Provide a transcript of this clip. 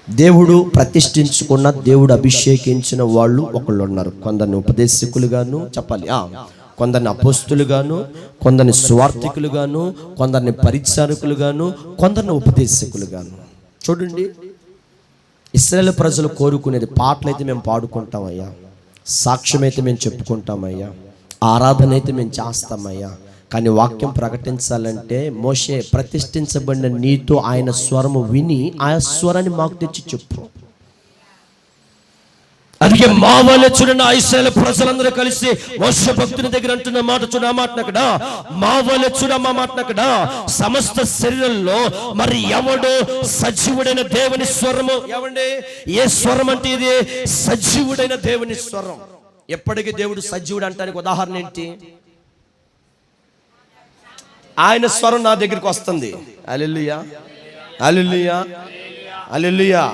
దేవుడు ప్రతిష్ఠించుకున్న, దేవుడు అభిషేకించిన వాళ్ళు ఒకళ్ళు ఉన్నారు. కొందరిని ఉపదేశకులుగాను చెప్పాలి, కొందరిని అపోస్తులుగాను, కొందరిని స్వార్థికులుగాను, కొందరిని పరిచారకులుగాను, కొందరిని ఉపదేశకులుగాను. చూడండి, ఇశ్రాయేలు ప్రజలు కోరుకునేది పాటలు అయితే మేము పాడుకుంటామయ్యా, సాక్ష్యం అయితే మేము చెప్పుకుంటామయ్యా, ఆరాధన అయితే మేము చేస్తామయ్యా. కానీ వాక్యం ప్రకటించాలంటే మోషే ప్రతిష్ఠించబడిన నీతో ఆయన స్వరము విని ఆ స్వరాన్ని మాకు తెచ్చి చెప్పు. అందుకే మా వాళ్ళ చూడండి, ఇశ్రాయేలు ప్రజలందరూ కలిసి మోషే భక్తుని దగ్గర అంటున్న మాట చూడ, ఆ మాట అక్కడ మా వాళ్ళ చూడ, మా మాట అక్కడ సమస్త శరీరంలో మరి ఎవడు సజీవుడైన దేవుని స్వరము. ఏమండి, ఏ స్వరం అంటే ఇది సజీవుడైన దేవుని స్వరం. ఎప్పటికీ దేవుడు సజీవుడు అంటానికి ఉదాహరణ ఏంటి? ఆయన స్వరం నా దగ్గరికి వస్తుంది. హల్లెలూయా, హల్లెలూయా, హల్లెలూయా.